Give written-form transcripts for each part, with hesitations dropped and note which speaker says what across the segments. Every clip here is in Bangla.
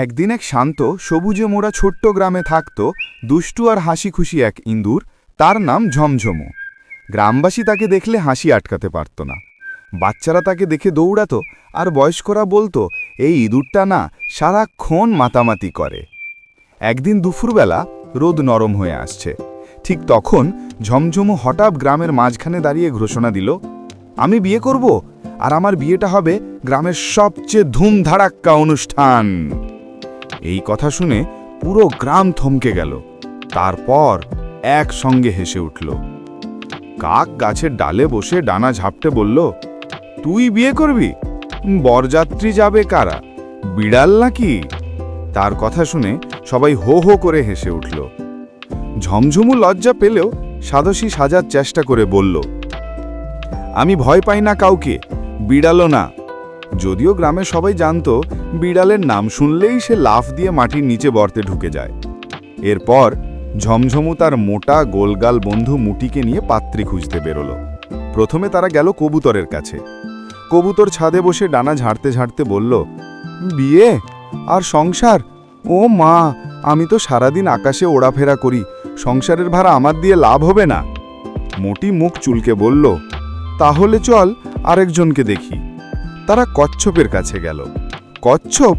Speaker 1: একদিন এক শান্ত সবুজে মোড়া ছোট্ট গ্রামে থাকত দুষ্টু আর হাসি খুশি এক ইঁদুর। তার নাম ঝমঝমু। গ্রামবাসী তাকে দেখলে হাসি আটকাতে পারত না। বাচ্চারা তাকে দেখে দৌড়াতো, আর বয়স্করা বলতো, এই ইঁদুরটা না সারাক্ষণ মাতামাতি করে। একদিন দুপুরবেলা রোদ নরম হয়ে আসছে। ঠিক তখন ঝমঝমু হঠাৎ গ্রামের মাঝখানে দাঁড়িয়ে ঘোষণা দিল, আমি বিয়ে করব, আর আমার বিয়েটা হবে গ্রামের সবচেয়ে ধুমধাড়াক্কা অনুষ্ঠান। এই কথা শুনে পুরো গ্রাম থমকে গেল। তারপর একসঙ্গে হেসে উঠল। কাক গাছের ডালে বসে ডানা ঝাপটে বলল, তুই বিয়ে করবি? বরযাত্রী যাবে কারা, বিড়াল নাকি? তার কথা শুনে সবাই হো হো করে হেসে উঠল। ঝমঝমু লজ্জা পেলেও সাদসী সাজার চেষ্টা করে বলল, আমি ভয় পাই না কাউকে, বিড়ালও না। যদিও গ্রামে সবাই জানত বিড়ালের নাম শুনলেই সে লাফ দিয়ে মাটির নিচে গর্তে ঢুকে যায়। এরপর ঝমঝমু তার মোটা গোলগাল বন্ধু মুটিকে নিয়ে পাত্রী খুঁজতে বেরোল। প্রথমে তারা গেল কবুতরের কাছে। কবুতর ছাদে বসে ডানা ঝাড়তে ঝাড়তে বলল, বিয়ে আর সংসার? ও মা, আমি তো সারাদিন আকাশে ওড়াফেরা করি, সংসারের ভাড়া আমার দিয়ে লাভ হবে না। মোটি মুখ চুলকে বলল, তাহলে চল আরেকজনকে দেখি। তারা কচ্ছপের কাছে গেল। কচ্ছপ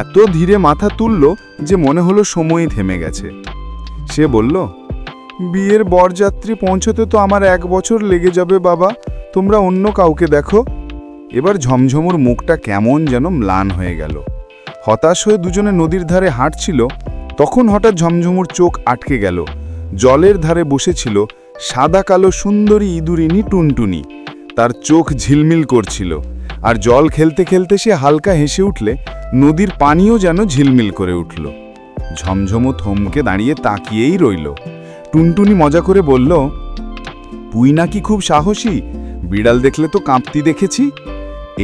Speaker 1: এত ধীরে মাথা তুলল যে মনে হলো সময়ই থেমে গেছে। সে বলল, বিয়ের বরযাত্রী পৌঁছতে তো আমার 1 বছর লেগে যাবে বাবা, তোমরা অন্য কাউকে দেখো। এবার ঝমঝমুর মুখটা কেমন যেন ম্লান হয়ে গেল। হতাশ হয়ে দুজনে নদীর ধারে হাঁটছিল। তখন হঠাৎ ঝমঝমুর চোখ আটকে গেল। জলের ধারে বসেছিল সাদা কালো সুন্দরী ইঁদুরিনী টুনটুনি। তার চোখ ঝিলমিল করছিল, আর জল খেলতে খেলতে সে হালকা হেসে উঠলে নদীর পানিও যেন ঝিলমিল করে উঠল। ঝমঝমু থমকে দাঁড়িয়ে তাকিয়েই রইল। টুনটুনি মজা করে বলল, তুই নাকি খুব সাহসী, বিড়াল দেখলে তো কাঁপতি দেখেছি।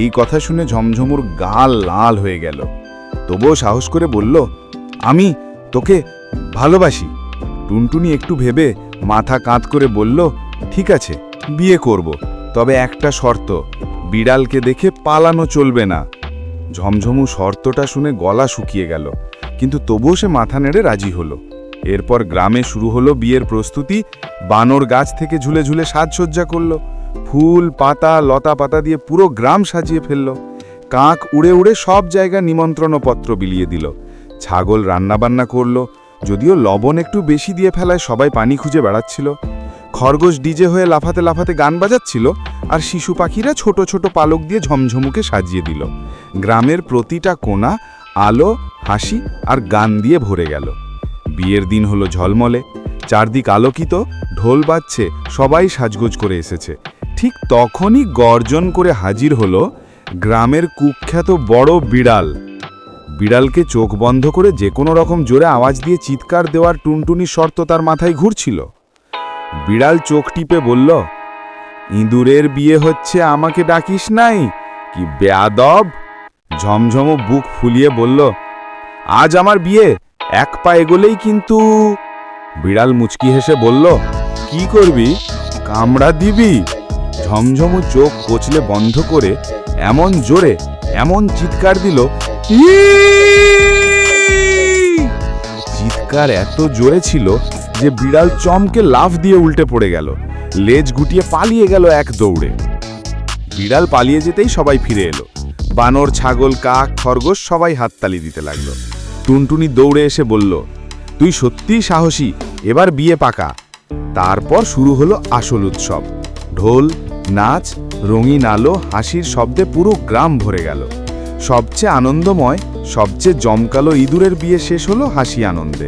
Speaker 1: এই কথা শুনে ঝমঝমুর গাল লাল হয়ে গেল। তবুও সাহস করে বলল, আমি তোকে ভালোবাসি। টুনটুনি একটু ভেবে মাথা কাঁধ করে বলল, ঠিক আছে, বিয়ে করব, তবে একটা শর্ত, বিড়ালকে দেখে পালানো চলবে না। ঝমঝমু শর্তটা শুনে গলা শুকিয়ে গেল, কিন্তু তবুও সে মাথা নেড়ে রাজি হলো। এরপর গ্রামে শুরু হলো বিয়ের প্রস্তুতি। বানর গাছ থেকে ঝুলে ঝুলে সাজসজ্জা করল। ফুল পাতা লতা পাতা দিয়ে পুরো গ্রাম সাজিয়ে ফেলল। কাক উড়ে উড়ে সব জায়গা নিমন্ত্রণপত্র বিলিয়ে দিল। ছাগল রান্নাবান্না করল, যদিও লবণ একটু বেশি দিয়ে ফেলায় সবাই পানি খুঁজে বেড়াচ্ছিল। খরগোশ ডিজে হয়ে লাফাতে লাফাতে গান বাজাচ্ছিল, আর শিশু পাখিরা ছোট ছোট পালক দিয়ে ঝমঝমুকে সাজিয়ে দিল। গ্রামের প্রতিটা কোণা আলো, হাসি আর গান দিয়ে ভরে গেল। বিয়ের দিন হলো ঝলমলে, চারদিক আলোকিত, ঢোল বাজছে, সবাই সাজগোজ করে এসেছে। ঠিক তখনই গর্জন করে হাজির হলো গ্রামের কুখ্যাত বড় বিড়াল। বিড়ালকে চোখ বন্ধ করে যে কোনো রকম জোরে আওয়াজ দিয়ে চিৎকার দেওয়ার টুনটুনি শর্ত তার মাথায় ঘুরছিল। বিড়াল চোখ টিপে বলল, ইঁদুরের বিয়ে হচ্ছে, আমাকে ডাকিস নাই, কি বেয়াদব। ঝমঝমু বুক ফুলিয়ে বলল, আজ আমার বিয়ে, 1 পা এগোলেই কিন্তু। বিড়াল মুচকি হেসে বলল, কি করবি, কামড়া দিবি? ঝমঝমু চোখ কচলে বন্ধ করে এমন জোরে এমন চিৎকার দিল, চিৎকার এত জোরে ছিল যে বিড়াল চমকে লাফ দিয়ে উল্টে পড়ে গেল, লেজ গুটিয়ে পালিয়ে গেল এক দৌড়ে। বিড়াল পালিয়ে যেতেই সবাই ফিরে এলো। বানর, ছাগল, কাক, খরগোশ সবাই হাততালি দিতে লাগলো। টুনটুনি দৌড়ে এসে বলল, তুই সত্যিই সাহসী, এবার বিয়ে পাকা। তারপর শুরু হলো আসল উৎসব। ঢোল, নাচ, রঙিন আলো, হাসির শব্দে পুরো গ্রাম ভরে গেল। সবচেয়ে আনন্দময়, সবচেয়ে জমকালো ইঁদুরের বিয়ে শেষ হলো হাসি আনন্দে।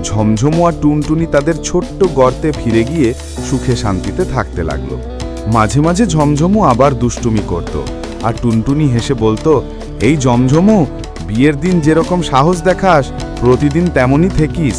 Speaker 1: ঝমঝমু আর টুনটুনি তাদের ছোট্ট গর্তে ফিরে গিয়ে সুখে শান্তিতে থাকতে লাগলো। মাঝে মাঝে ঝমঝমু আবার দুষ্টুমি করত, আর টুনটুনি হেসে বলতো, এই ঝমঝমু, বিয়ের দিন যেরকম সাহস দেখাস, প্রতিদিন তেমনই থাকিস।